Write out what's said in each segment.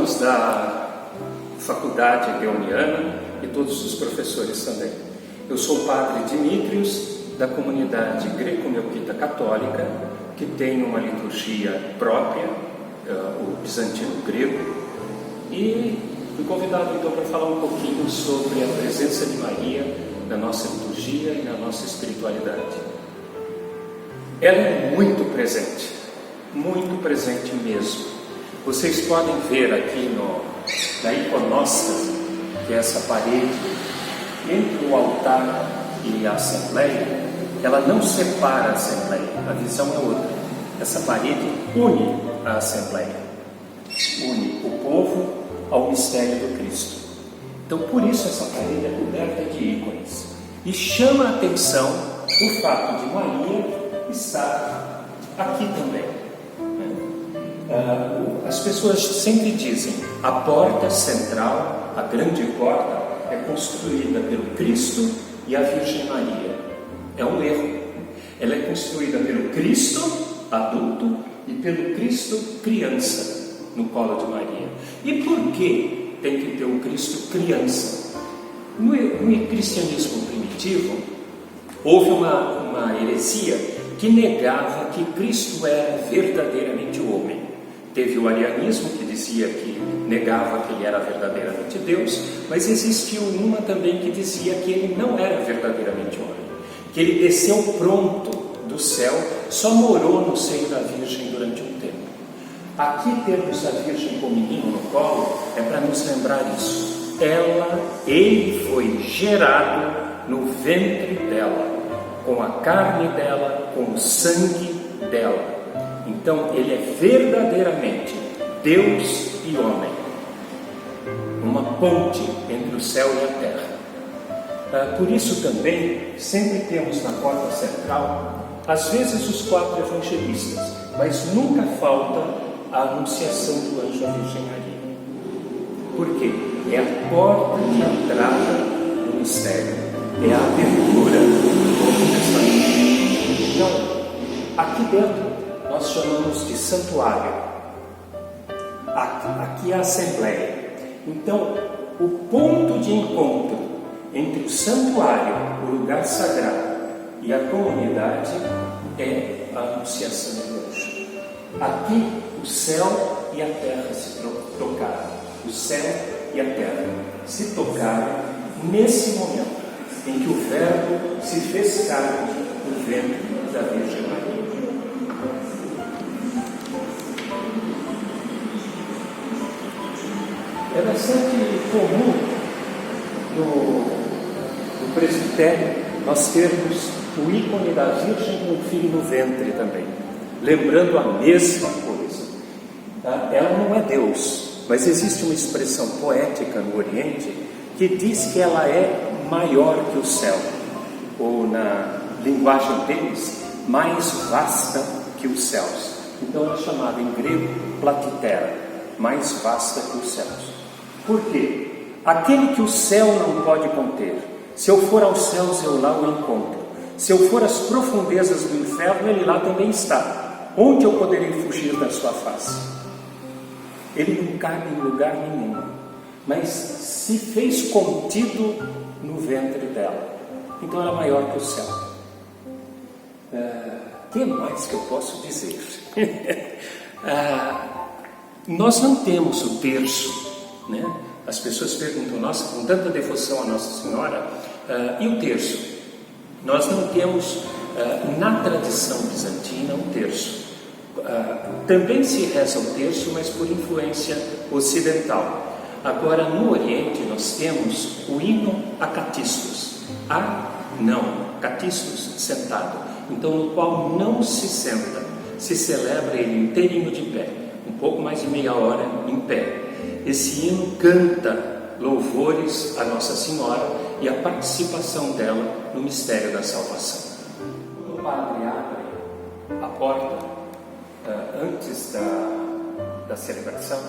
alunos da Faculdade Leoniana e todos os professores também. Eu sou o Padre Dimitrios, da comunidade greco-melquita católica, que tem uma liturgia própria, o bizantino grego, e fui convidado então para falar um pouquinho sobre a presença de Maria na nossa liturgia e na nossa espiritualidade. Ela é muito presente mesmo. Vocês podem ver aqui na iconóstase, que é essa parede entre o altar e a Assembleia, ela não separa a Assembleia, a visão é outra. Essa parede une a Assembleia, une o povo ao mistério do Cristo. Então, por isso essa parede é coberta de ícones. E chama a atenção o fato de Maria estar aqui também. As pessoas sempre dizem, a porta central, a grande porta, é construída pelo Cristo e a Virgem Maria. É um erro. Ela é construída pelo Cristo adulto e pelo Cristo criança no colo de Maria. E por que tem que ter o Cristo criança? No cristianismo primitivo, houve uma heresia que negava que Cristo era verdadeiramente homem. Teve o arianismo, que dizia que negava que ele era verdadeiramente Deus, mas existiu uma também que dizia que ele não era verdadeiramente homem, que ele desceu pronto do céu, só morou no seio da Virgem durante um tempo. Aqui temos a Virgem com o menino no colo, é para nos lembrar isso. Ele foi gerado no ventre dela, com a carne dela, com o sangue dela. Então, ele é verdadeiramente Deus e homem, uma ponte entre o céu e a terra. Por isso também, sempre temos na porta central, às vezes os 4 evangelistas, mas nunca falta a anunciação do anjo à Virgem Maria. Por quê? É a porta de entrada no mistério, é a abertura do Novo Testamento. Então, aqui dentro, nós chamamos de santuário. Aqui é a Assembleia. Então, o ponto de encontro entre o santuário, o lugar sagrado, e a comunidade é a anunciação do anjo. Aqui, o céu e a terra se tocaram. O céu e a terra se tocaram nesse momento em que o Verbo se fez carne no ventre da Virgem Maria. É bastante comum no presbitério nós termos o ícone da Virgem com o filho no ventre também, lembrando a mesma coisa. Ela não é Deus, mas existe uma expressão poética no Oriente que diz que ela é maior que o céu, ou na linguagem deles, mais vasta que os céus. Então ela é chamada em grego platitera, mais vasta que os céus. Por quê? Aquele que o céu não pode conter, se eu for aos céus, eu lá o encontro. Se eu for às profundezas do inferno, ele lá também está. Onde eu poderei fugir da sua face? Ele não cabe em lugar nenhum, mas se fez contido no ventre dela. Então ela é maior que o céu. O que mais que eu posso dizer? Nós não temos o terço, né? As pessoas perguntam, nossa, com tanta devoção a Nossa Senhora, e o terço? Nós não temos, na tradição bizantina, um terço. Também se reza o terço, mas por influência ocidental. Agora, no Oriente, nós temos o hino acatistos. Catistos, sentado. Então, no qual não se senta, se celebra ele inteirinho de pé, um pouco mais de meia hora em pé. Esse hino canta louvores a Nossa Senhora e a participação dela no mistério da salvação. Quando o padre abre a porta, antes da celebração,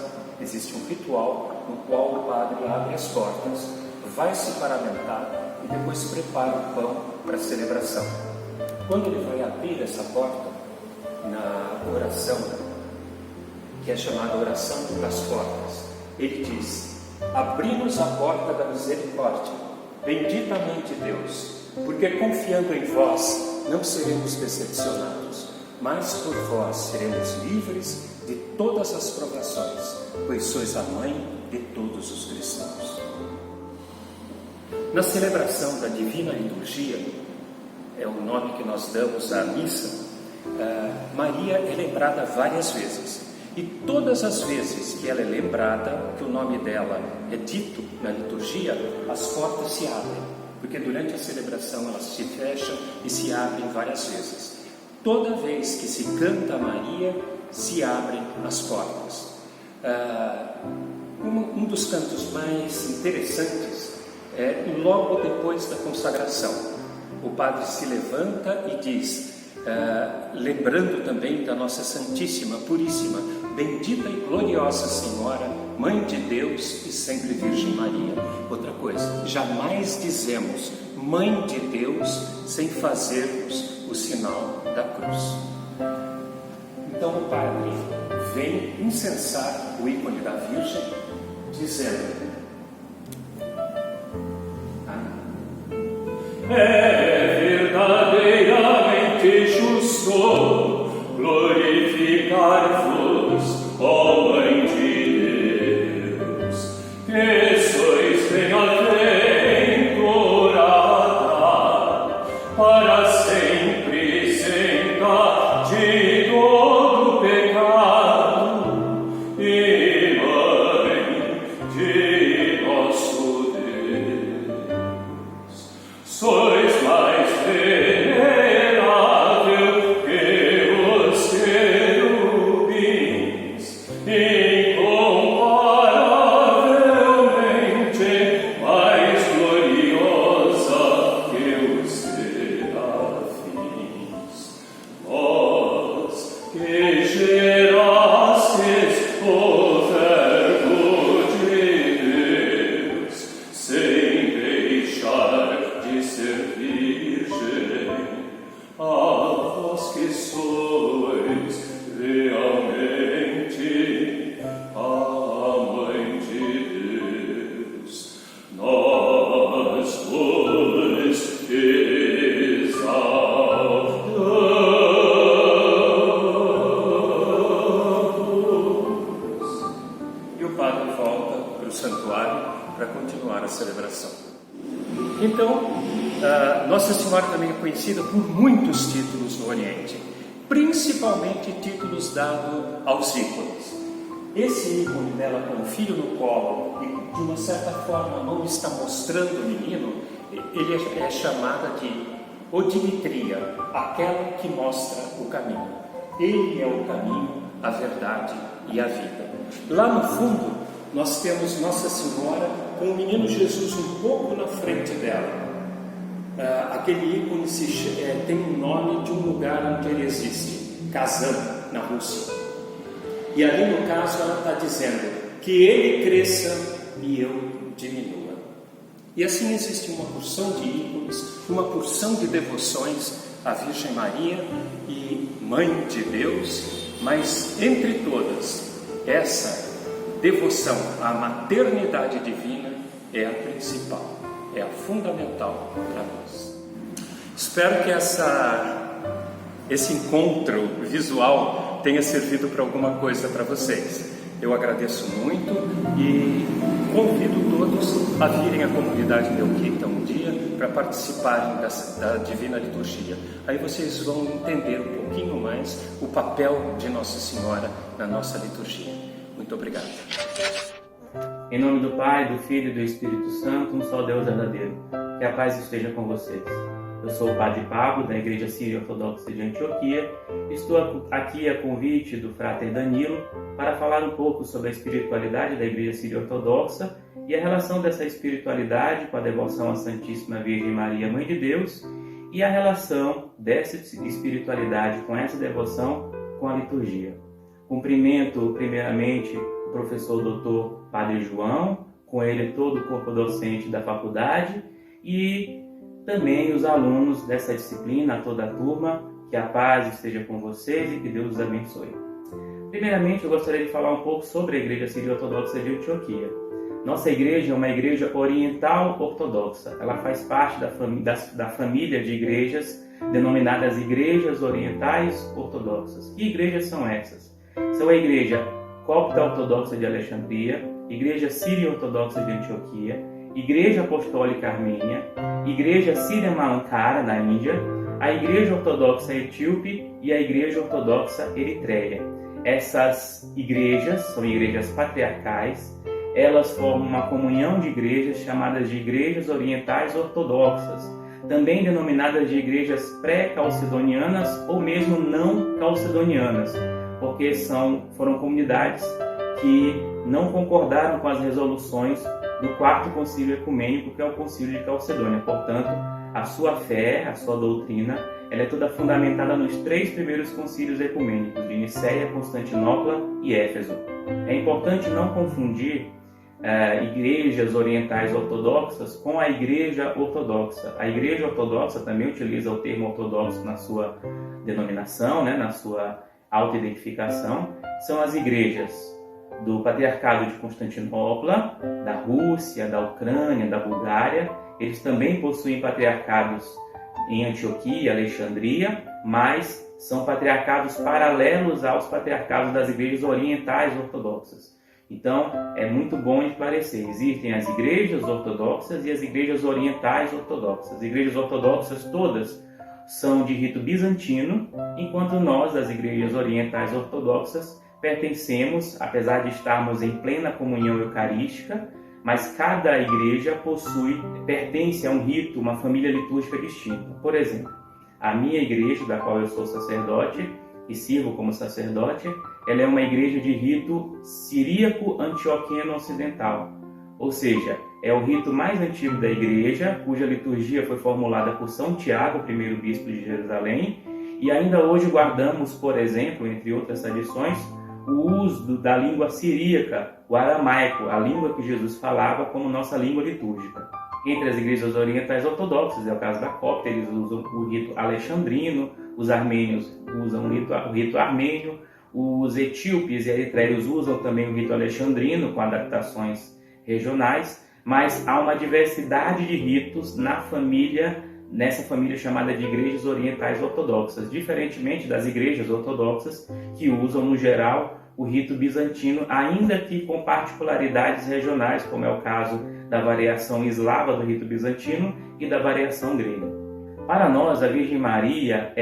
existe um ritual no qual o padre abre as portas, vai se paramentar e depois prepara o pão para a celebração. Quando ele vai abrir essa porta, na oração, que é chamada oração das portas, ele diz: abri-nos a porta da misericórdia, bendita Mãe de Deus, porque confiando em vós não seremos decepcionados, mas por vós seremos livres de todas as provações, pois sois a mãe de todos os cristãos. Na celebração da Divina Liturgia, é o nome que nós damos à missa, Maria é lembrada várias vezes. E todas as vezes que ela é lembrada, que o nome dela é dito na liturgia, as portas se abrem, porque durante a celebração elas se fecham e se abrem várias vezes. Toda vez que se canta Maria, se abrem as portas. Um dos cantos mais interessantes é logo depois da consagração. O padre se levanta e diz, lembrando também da nossa Santíssima, Puríssima, bendita e gloriosa Senhora, Mãe de Deus e sempre Virgem Maria. Outra coisa, jamais dizemos Mãe de Deus sem fazermos o sinal da cruz. Então o padre vem incensar o ícone da Virgem, dizendo: é verdadeiramente justo glorificar-vos, ó Mãe de Deus, que sois bem-aventurada para sempre isenta de todo pecado e Mãe de nosso Deus. Sois mais venerável que os querubins, incomparavelmente mais gloriosa que os serafins. Vós que gerastes o Verbo de Deus, sem deixar de ser virgem, a vós que sois realmente a Mãe de Deus, nós vos exaltamos. E o padre volta para o santuário para continuar a celebração. Então, Nossa Senhora também é conhecida por muitos títulos no Oriente, principalmente títulos dados aos ícones. Esse ícone dela com o filho no colo e de uma certa forma a mão está mostrando o menino, ele é chamada de odimitria, aquela que mostra o caminho. Ele é o caminho, a verdade e a vida. Lá no fundo, nós temos Nossa Senhora com o menino Jesus um pouco na frente dela. Aquele ícone tem o nome de um lugar onde ele existe, Kazan, na Rússia. E ali no caso ela está dizendo que ele cresça e eu diminua. E assim existe uma porção de ícones, uma porção de devoções à Virgem Maria e Mãe de Deus, mas entre todas, essa devoção à maternidade divina é a principal, é a fundamental para nós. Espero que esse encontro visual tenha servido para alguma coisa para vocês. Eu agradeço muito e convido todos a virem à comunidade Melquita um dia para participarem da Divina Liturgia. Aí vocês vão entender um pouquinho mais o papel de Nossa Senhora na nossa liturgia. Muito obrigado. Em nome do Pai, do Filho e do Espírito Santo, um só Deus verdadeiro. Que a paz esteja com vocês. Eu sou o Padre Pablo, da Igreja Sírio-Ortodoxa de Antioquia. Estou aqui a convite do Frater Danilo para falar um pouco sobre a espiritualidade da Igreja Sírio-Ortodoxa e a relação dessa espiritualidade com a devoção à Santíssima Virgem Maria, Mãe de Deus, e a relação dessa espiritualidade com essa devoção com a liturgia. Cumprimento, primeiramente, o professor doutor Padre João, com ele todo o corpo docente da faculdade e também os alunos dessa disciplina, toda a turma. Que a paz esteja com vocês e que Deus os abençoe. Primeiramente, eu gostaria de falar um pouco sobre a Igreja Sírio-Ortodoxa de Antioquia. Nossa igreja é uma igreja oriental ortodoxa. Ela faz parte da família de igrejas denominadas Igrejas Orientais Ortodoxas. Que igrejas são essas? São a Igreja Copta Ortodoxa de Alexandria, Igreja Sírio-Ortodoxa de Antioquia, Igreja Apostólica Armênia, Igreja Síria-Malankara, na Índia, a Igreja Ortodoxa Etíope e a Igreja Ortodoxa Eritreia. Essas igrejas são igrejas patriarcais. Elas formam uma comunhão de igrejas chamadas de Igrejas Orientais Ortodoxas, também denominadas de igrejas pré-calcedonianas ou mesmo não calcedonianas, porque foram comunidades que não concordaram com as resoluções do Quarto Concílio Ecumênico, que é o Concílio de Calcedônia. Portanto, a sua fé, a sua doutrina, ela é toda fundamentada nos 3 primeiros concílios ecumênicos, de Nicéia, Constantinopla e Éfeso. É importante não confundir igrejas orientais ortodoxas com a igreja ortodoxa. A igreja ortodoxa também utiliza o termo ortodoxo na sua denominação, na sua autoidentificação. São as igrejas do Patriarcado de Constantinopla, da Rússia, da Ucrânia, da Bulgária. Eles também possuem patriarcados em Antioquia, Alexandria, mas são patriarcados paralelos aos patriarcados das igrejas orientais ortodoxas. Então, é muito bom esclarecer. Existem as igrejas ortodoxas e as igrejas orientais ortodoxas. As igrejas ortodoxas todas são de rito bizantino, enquanto nós, as igrejas orientais ortodoxas, pertencemos, apesar de estarmos em plena comunhão eucarística, mas cada igreja pertence a um rito, uma família litúrgica distinta. Por exemplo, a minha igreja, da qual eu sou sacerdote e sirvo como sacerdote, ela é uma igreja de rito siríaco-antioquiano ocidental, ou seja, é o rito mais antigo da igreja, cuja liturgia foi formulada por São Tiago, primeiro bispo de Jerusalém, e ainda hoje guardamos, por exemplo, entre outras tradições, o uso da língua siríaca, o aramaico, a língua que Jesus falava como nossa língua litúrgica. Entre as igrejas orientais ortodoxas, é o caso da Copta, eles usam o rito alexandrino, os armênios usam o rito armênio, os etíopes e eritreios usam também o rito alexandrino, com adaptações regionais, mas há uma diversidade de ritos nessa família chamada de igrejas orientais ortodoxas, diferentemente das igrejas ortodoxas que usam, no geral, o rito bizantino, ainda que com particularidades regionais, como é o caso da variação eslava do rito bizantino e da variação grega. Para nós, a Virgem Maria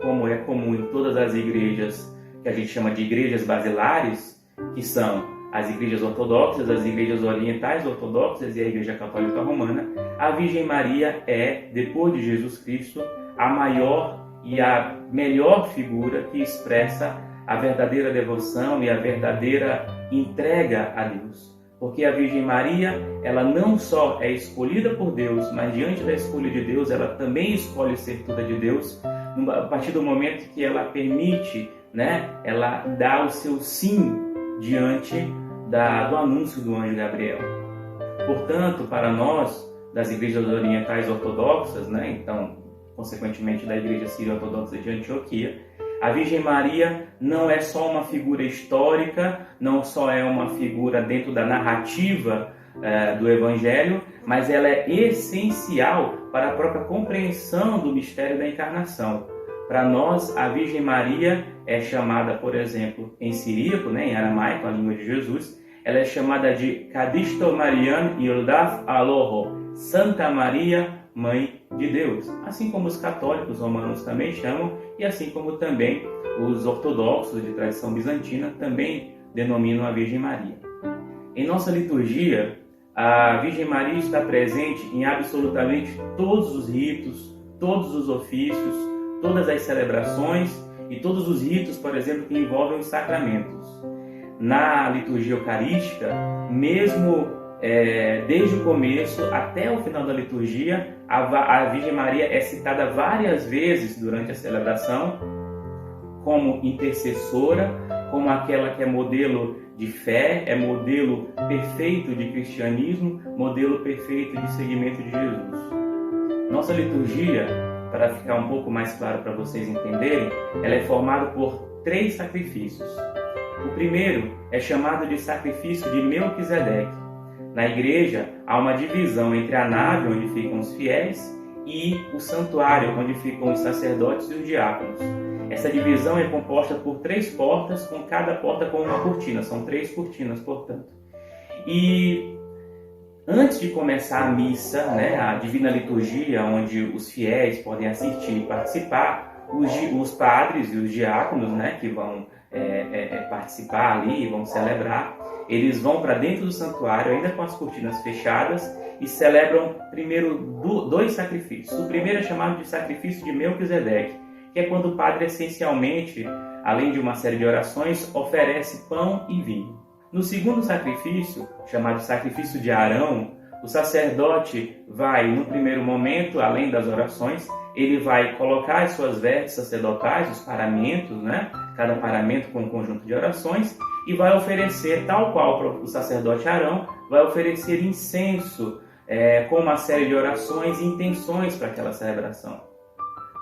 como é comum em todas as igrejas que a gente chama de igrejas basilares, que são as igrejas ortodoxas, as igrejas orientais ortodoxas e a Igreja Católica Romana. A Virgem Maria é, depois de Jesus Cristo, a maior e a melhor figura que expressa a verdadeira devoção e a verdadeira entrega a Deus. Porque a Virgem Maria, ela não só é escolhida por Deus, mas diante da escolha de Deus, ela também escolhe ser toda de Deus, a partir do momento que ela permite, ela dá o seu sim diante do anúncio do anjo Gabriel. Portanto, para nós, das igrejas orientais ortodoxas, então, consequentemente da igreja sírio-ortodoxa de Antioquia, a Virgem Maria não é só uma figura histórica, não só é uma figura dentro da narrativa do Evangelho, mas ela é essencial para a própria compreensão do mistério da encarnação. Para nós, a Virgem Maria é chamada, por exemplo, em siríaco, em aramaico, a língua de Jesus, ela é chamada de Kadisto Marian Yildaf Aloho, Santa Maria, Mãe de Deus, assim como os católicos romanos também chamam, e assim como também os ortodoxos de tradição bizantina também denominam a Virgem Maria. Em nossa liturgia, a Virgem Maria está presente em absolutamente todos os ritos, todos os ofícios, todas as celebrações e todos os ritos, por exemplo, que envolvem os sacramentos. Na liturgia eucarística, mesmo desde o começo até o final da liturgia, a Virgem Maria é citada várias vezes durante a celebração como intercessora, como aquela que é modelo de fé, é modelo perfeito de cristianismo, modelo perfeito de seguimento de Jesus. Nossa liturgia, para ficar um pouco mais claro para vocês entenderem, ela é formada por 3 sacrifícios. O primeiro é chamado de sacrifício de Melquisedeque. Na igreja, há uma divisão entre a nave, onde ficam os fiéis, e o santuário, onde ficam os sacerdotes e os diáconos. Essa divisão é composta por 3 portas, com cada porta com uma cortina. São 3 cortinas, portanto. E antes de começar a missa, a Divina Liturgia, onde os fiéis podem assistir e participar, os padres e os diáconos, que vão participar ali, vão celebrar, eles vão para dentro do santuário, ainda com as cortinas fechadas, e celebram primeiro 2 sacrifícios. O primeiro é chamado de sacrifício de Melquisedeque, que é quando o padre, essencialmente, além de uma série de orações, oferece pão e vinho. No segundo sacrifício, chamado sacrifício de Arão, o sacerdote vai, no primeiro momento, além das orações, ele vai colocar as suas vestes sacerdotais, os paramentos, cada paramento com um conjunto de orações, e vai oferecer, tal qual o sacerdote Arão, vai oferecer incenso com uma série de orações e intenções para aquela celebração.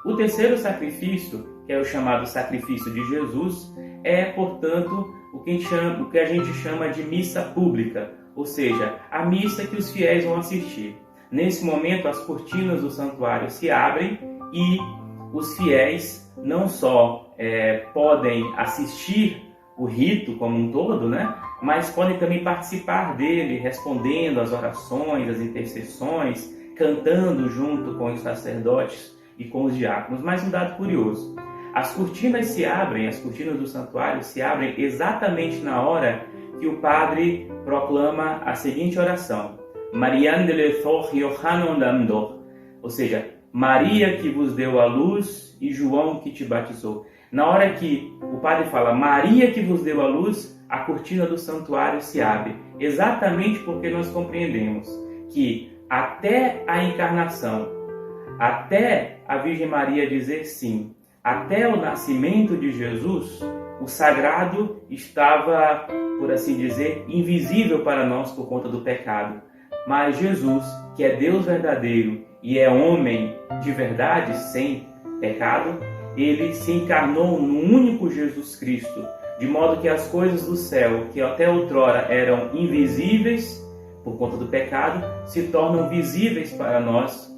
O terceiro sacrifício, que é o chamado sacrifício de Jesus, é, portanto, o que a gente chama de missa pública, ou seja, a missa que os fiéis vão assistir. Nesse momento, as cortinas do santuário se abrem e os fiéis não só podem assistir o rito como um todo, mas podem também participar dele, respondendo às orações, às intercessões, cantando junto com os sacerdotes e com os diáconos. Mas um dado curioso: as cortinas do santuário se abrem exatamente na hora que o padre proclama a seguinte oração: Marian de Lethor Yohanon Damdor, ou seja, Maria que vos deu a luz e João que te batizou. Na hora que o padre fala Maria que vos deu a luz, a cortina do santuário se abre, exatamente porque nós compreendemos que até a encarnação, até a Virgem Maria dizer sim, até o nascimento de Jesus, o sagrado estava, por assim dizer, invisível para nós por conta do pecado. Mas Jesus, que é Deus verdadeiro e é homem de verdade, sem pecado, ele se encarnou no único Jesus Cristo, de modo que as coisas do céu, que até outrora eram invisíveis por conta do pecado, se tornam visíveis para nós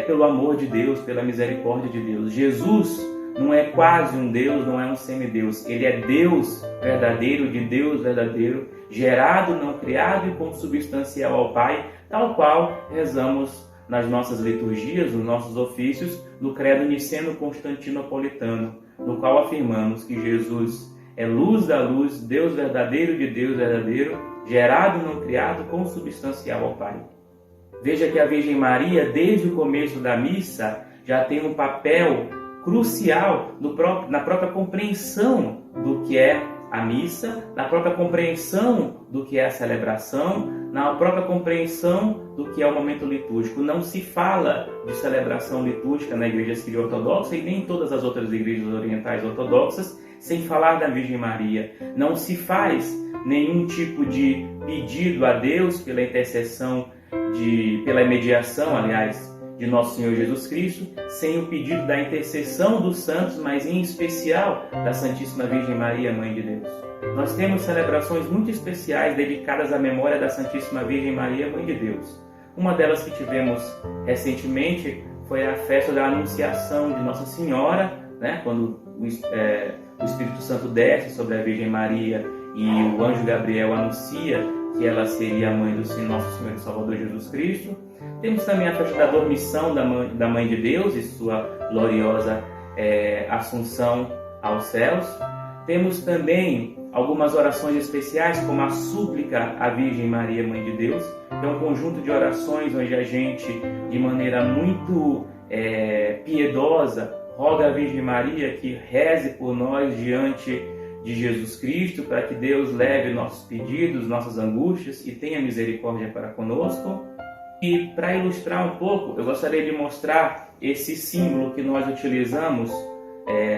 pelo amor de Deus, pela misericórdia de Deus. Jesus não é quase um Deus, não é um semideus. Ele é Deus verdadeiro, de Deus verdadeiro, gerado, não criado e consubstancial ao Pai, tal qual rezamos nas nossas liturgias, nos nossos ofícios, no credo niceno-constantinopolitano, no qual afirmamos que Jesus é luz da luz, Deus verdadeiro de Deus verdadeiro, gerado, não criado, consubstancial ao Pai. Veja que a Virgem Maria, desde o começo da missa, já tem um papel crucial na própria compreensão do que é a missa, na própria compreensão do que é a celebração, na própria compreensão do que é o momento litúrgico. Não se fala de celebração litúrgica na Igreja Sírio-Ortodoxa e nem em todas as outras igrejas orientais ortodoxas sem falar da Virgem Maria. Não se faz nenhum tipo de pedido a Deus pela intercessão, pela mediação, aliás, de Nosso Senhor Jesus Cristo, sem o pedido da intercessão dos santos, mas em especial da Santíssima Virgem Maria, Mãe de Deus. Nós temos celebrações muito especiais dedicadas à memória da Santíssima Virgem Maria, Mãe de Deus. Uma delas que tivemos recentemente foi a festa da Anunciação de Nossa Senhora, quando o Espírito Santo desce sobre a Virgem Maria e o anjo Gabriel anuncia que ela seria a mãe do Nosso Senhor e Salvador Jesus Cristo. Temos também a festa da Dormição da Mãe de Deus e sua gloriosa assunção aos céus. Temos também algumas orações especiais, como a súplica à Virgem Maria, Mãe de Deus, que é um conjunto de orações onde a gente, de maneira muito piedosa, roga à Virgem Maria que reze por nós diante de Jesus Cristo, para que Deus leve nossos pedidos, nossas angústias e tenha misericórdia para conosco. E para ilustrar um pouco, eu gostaria de mostrar esse símbolo que nós utilizamos,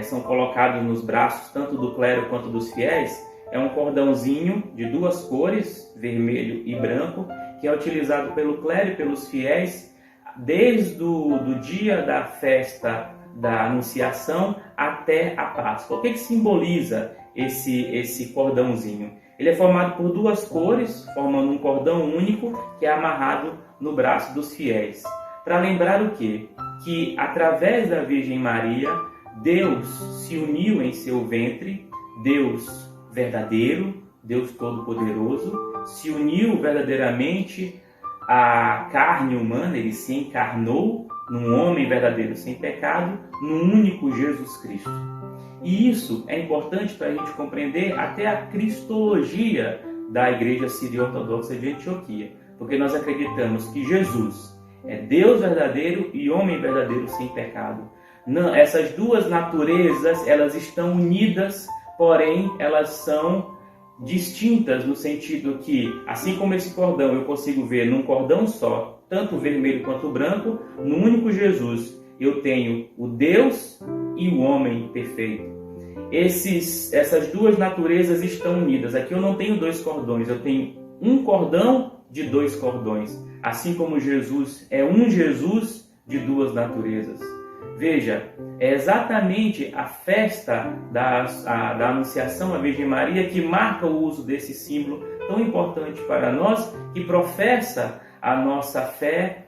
são colocados nos braços tanto do clero quanto dos fiéis. É um cordãozinho de 2 cores, vermelho e branco, que é utilizado pelo clero e pelos fiéis desde o dia da festa da Anunciação até a Páscoa. O que simboliza esse cordãozinho? Ele é formado por duas cores, formando um cordão único que é amarrado no braço dos fiéis. Para lembrar o quê? Que através da Virgem Maria, Deus se uniu em seu ventre, Deus verdadeiro, Deus Todo-Poderoso, se uniu verdadeiramente à carne humana, ele se encarnou num homem verdadeiro sem pecado, num único Jesus Cristo. E isso é importante para a gente compreender até a cristologia da Igreja Sírio-Ortodoxa de Antioquia, porque nós acreditamos que Jesus é Deus verdadeiro e homem verdadeiro sem pecado. Não, essas duas naturezas, elas estão unidas, porém elas são distintas no sentido que, assim como esse cordão eu consigo ver num cordão só, tanto o vermelho quanto o branco, no único Jesus eu tenho o Deus e o homem perfeito. Essas duas naturezas estão unidas. Aqui eu não tenho dois cordões, eu tenho um cordão de dois cordões. Assim como Jesus é um Jesus de duas naturezas. Veja, é exatamente a festa da Anunciação à Virgem Maria que marca o uso desse símbolo tão importante para nós, que professa a nossa fé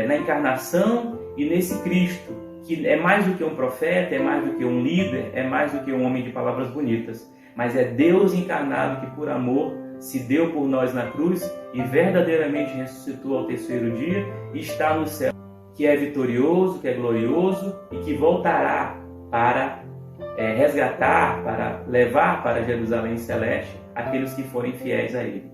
na encarnação e nesse Cristo, que é mais do que um profeta, é mais do que um líder, é mais do que um homem de palavras bonitas, mas é Deus encarnado que por amor se deu por nós na cruz e verdadeiramente ressuscitou ao terceiro dia e está no céu, que é vitorioso, que é glorioso e que voltará para resgatar, para levar para Jerusalém Celeste aqueles que forem fiéis a Ele.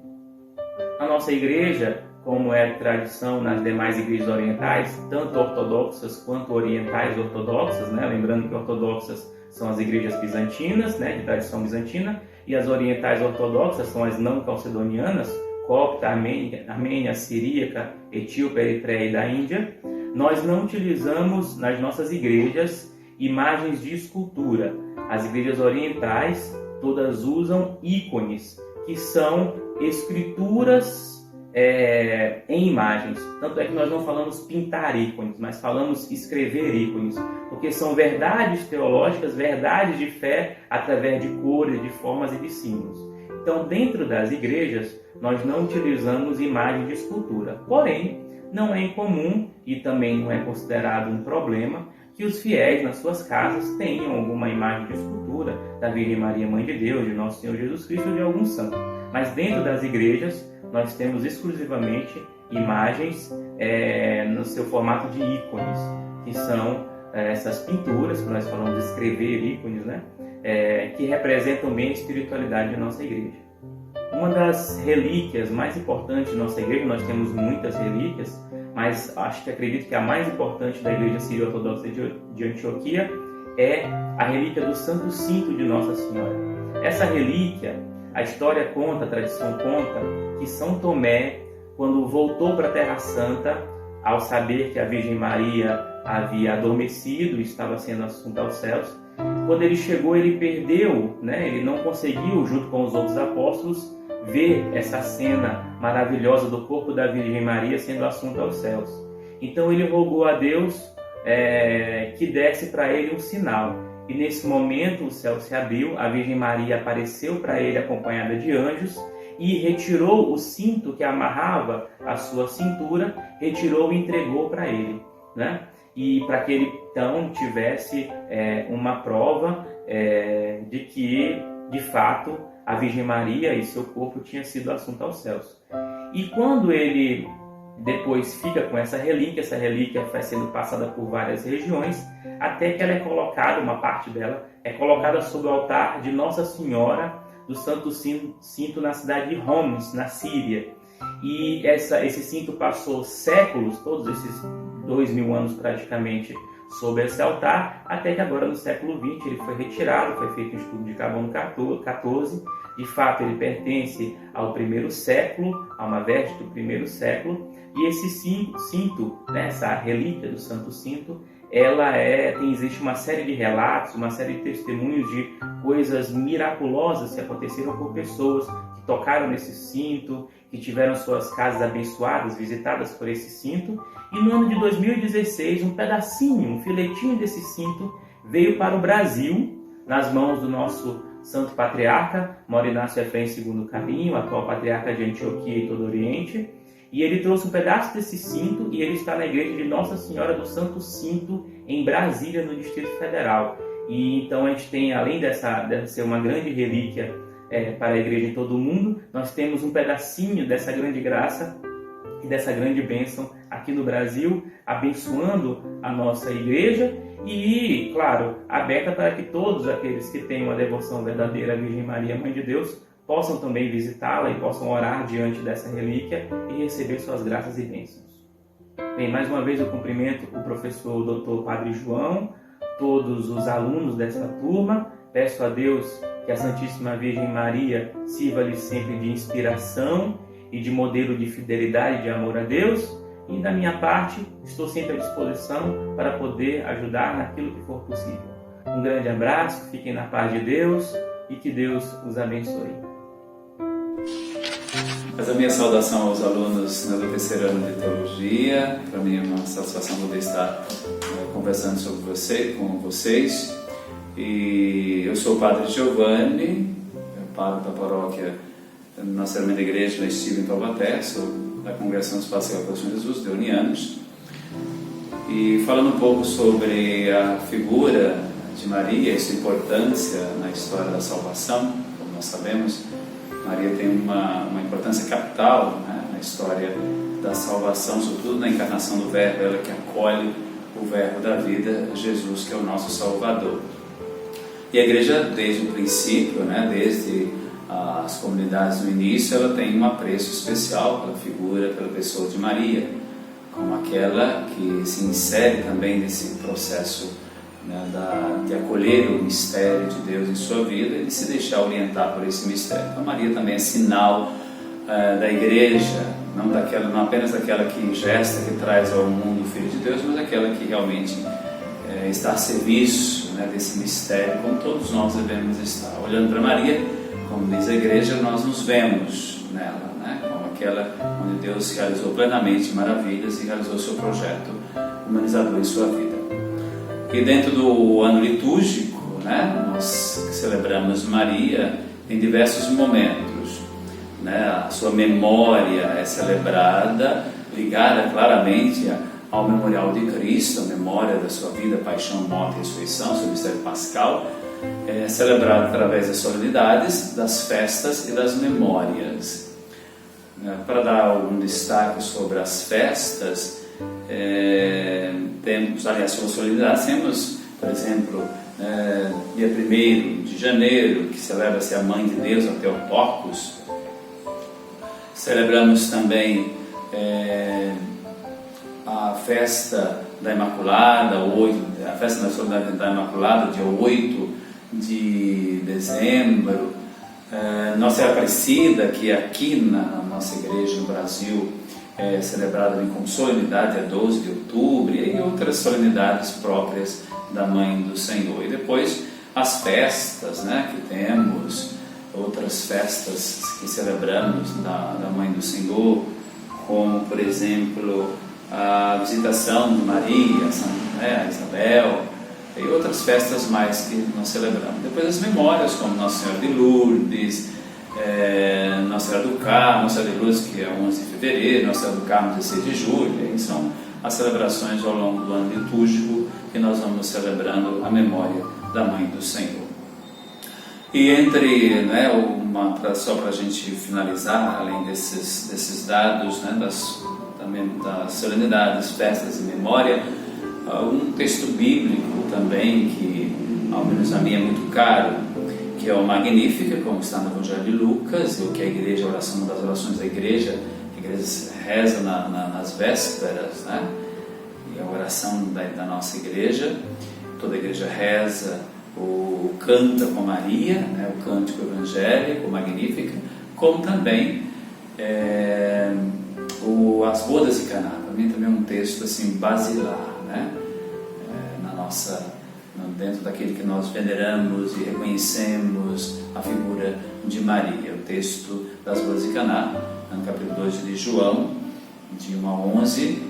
A nossa igreja, como é tradição nas demais igrejas orientais, tanto ortodoxas quanto orientais ortodoxas, né? Lembrando que ortodoxas são as igrejas bizantinas, né, de tradição bizantina, e as orientais ortodoxas são as não calcedonianas, copta, armênia, siríaca, etíope, eritreia e da Índia. Nós não utilizamos nas nossas igrejas imagens de escultura. As igrejas orientais todas usam ícones, que são escrituras em imagens. Tanto é que nós não falamos pintar ícones, mas falamos escrever ícones, porque são verdades teológicas, verdades de fé através de cores, de formas e de símbolos. Então, dentro das igrejas, nós não utilizamos imagens de escultura. Porém, não é incomum e também não é considerado um problema que os fiéis nas suas casas tenham alguma imagem de escultura da Virgem Maria, Mãe de Deus, de Nosso Senhor Jesus Cristo ou de algum santo. Mas dentro das igrejas, nós temos exclusivamente imagens no seu formato de ícones, que são essas pinturas, que nós falamos de escrever ícones, né? Que representam bem a espiritualidade da nossa igreja. Uma das relíquias mais importantes da nossa igreja, nós temos muitas relíquias, mas acredito que a mais importante da Igreja Sírio-Ortodoxa de Antioquia é a relíquia do Santo Cinto de Nossa Senhora. Essa relíquia, a história conta, a tradição conta, que São Tomé, quando voltou para a Terra Santa, ao saber que a Virgem Maria havia adormecido e estava sendo assunta aos céus, quando ele chegou, ele perdeu, né? Ele não conseguiu, junto com os outros apóstolos, ver essa cena maravilhosa do corpo da Virgem Maria sendo assunta aos céus. Então ele rogou a Deus que desse para ele um sinal. E nesse momento o céu se abriu, a Virgem Maria apareceu para ele acompanhada de anjos e retirou o cinto que amarrava a sua cintura, retirou e entregou para ele, né? E para que ele então tivesse uma prova de que, de fato, a Virgem Maria e seu corpo tinha sido assunto aos céus. E quando ele depois fica com essa relíquia vai sendo passada por várias regiões, até que ela é colocada, uma parte dela, é colocada sobre o altar de Nossa Senhora do Santo Cinto na cidade de Homs, na Síria. E esse cinto passou séculos, todos esses 2000 anos praticamente, sobre esse altar, até que agora no século XX ele foi retirado, foi feito um estudo de carbono 14. De fato ele pertence ao primeiro século, a uma veste do primeiro século, e esse cinto, né, essa relíquia do Santo Cinto, existe uma série de relatos, uma série de testemunhos de coisas miraculosas que aconteceram por pessoas que tocaram nesse cinto, que tiveram suas casas abençoadas, visitadas por esse cinto. E no ano de 2016, um pedacinho, um filetinho desse cinto veio para o Brasil, nas mãos do nosso santo patriarca, Mor Inácio Efrém II Caminho, atual patriarca de Antioquia e todo o Oriente. E ele trouxe um pedaço desse cinto e ele está na igreja de Nossa Senhora do Santo Cinto, em Brasília, no Distrito Federal. E então a gente tem, além de ser uma grande relíquia para a igreja em todo o mundo, nós temos um pedacinho dessa grande graça e dessa grande bênção aqui no Brasil, abençoando a nossa igreja e, claro, aberta para que todos aqueles que têm uma devoção verdadeira à Virgem Maria, Mãe de Deus, possam também visitá-la e possam orar diante dessa relíquia e receber suas graças e bênçãos. Bem, mais uma vez eu cumprimento o professor Dr. Padre João, todos os alunos dessa turma. Peço a Deus que a Santíssima Virgem Maria sirva-lhe sempre de inspiração e de modelo de fidelidade e de amor a Deus. E da minha parte, estou sempre à disposição para poder ajudar naquilo que for possível. Um grande abraço, fiquem na paz de Deus e que Deus os abençoe. Mas a minha saudação aos alunos do terceiro ano de Teologia. Para mim é uma satisfação poder estar conversando com vocês. E eu sou o Padre Giovanni, padre da paróquia Nossa Senhora da Igreja, estive em Taubaté, sou da Congregação do Espaço Sagrado de Jesus, de Unianos. E falando um pouco sobre a figura de Maria e sua importância na história da salvação, como nós sabemos, Maria tem uma importância capital, né, na história da salvação, sobretudo na encarnação do Verbo, ela que acolhe o Verbo da vida, Jesus, que é o nosso Salvador. E a Igreja, desde o princípio, né, desde as comunidades no início, ela tem um apreço especial pela figura, pela pessoa de Maria, como aquela que se insere também nesse processo, né, de acolher o mistério de Deus em sua vida e de se deixar orientar por esse mistério. Então Maria também é sinal da Igreja, não apenas daquela que gesta, que traz ao mundo o Filho de Deus, mas aquela que realmente está a serviço, né, desse mistério, como todos nós devemos estar. Olhando para Maria, como diz a Igreja, nós nos vemos nela, né, como aquela onde Deus realizou plenamente maravilhas e realizou o seu projeto humanizador em sua vida. E dentro do ano litúrgico, né, nós celebramos Maria em diversos momentos, né, a sua memória é celebrada, ligada claramente ao memorial de Cristo, a memória da sua vida, paixão, morte e ressurreição, seu mistério pascal, é celebrado através das solenidades, das festas e das memórias. Para dar algum destaque sobre as festas, temos, aliás, sobre as solenidades, temos, por exemplo, dia 1º de janeiro, que celebra-se a Mãe de Deus, a Theotokos. Celebramos também a festa da Imaculada, a festa da Imaculada, dia 8 de dezembro, Nossa Senhora Aparecida, que aqui na nossa igreja no Brasil é celebrada com solenidade a 12 de outubro, e outras solenidades próprias da Mãe do Senhor. E depois as festas, né, que temos, outras festas que celebramos da Mãe do Senhor, como por exemplo a visitação de Maria, a Isabel, e outras festas mais que nós celebramos. Depois as memórias, como Nossa Senhora de Lourdes, Nossa Senhora do Carmo, Nossa Senhora de Lourdes, que é 11 de fevereiro, Nossa Senhora do Carmo, 16 de julho, e são as celebrações ao longo do ano litúrgico que nós vamos celebrando a memória da Mãe do Senhor. E entre, só para a gente finalizar, além desses dados, né, das solenidades, festas e memória, um texto bíblico também que, ao menos a mim, é muito caro, que é o Magnífica, como está no Evangelho de Lucas, e o que a igreja, uma das orações da igreja, a igreja reza nas vésperas, né? E a oração da nossa igreja, toda a igreja reza, canta com Maria, né? O cântico evangélico, o Magnífica, como também as bodas de Caná. Para mim também é um texto assim basilar, né? Dentro daquele que nós veneramos e reconhecemos a figura de Maria. O texto das bodas de Caná, no capítulo 2 de João, de 1 a 11,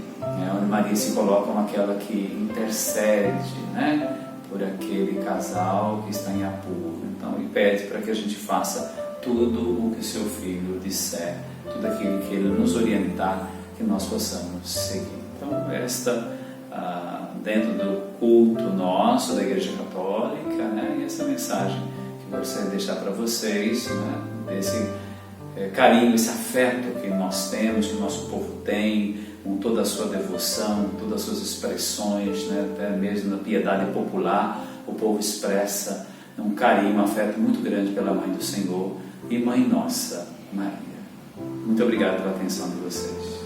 onde Maria se coloca como aquela que intercede, né, por aquele casal que está em apuro. Então, e pede para que a gente faça tudo o que o seu Filho disser, tudo aquilo que Ele nos orientar, que nós possamos seguir. Então, dentro do culto nosso da Igreja Católica, né, e essa mensagem que eu gostaria de deixar para vocês, né, desse carinho, esse afeto que nós temos, que o nosso povo tem, com toda a sua devoção, todas as suas expressões, né, até mesmo na piedade popular, o povo expressa um carinho, um afeto muito grande pela Mãe do Senhor e Mãe Nossa, Maria. Muito obrigado pela atenção de vocês.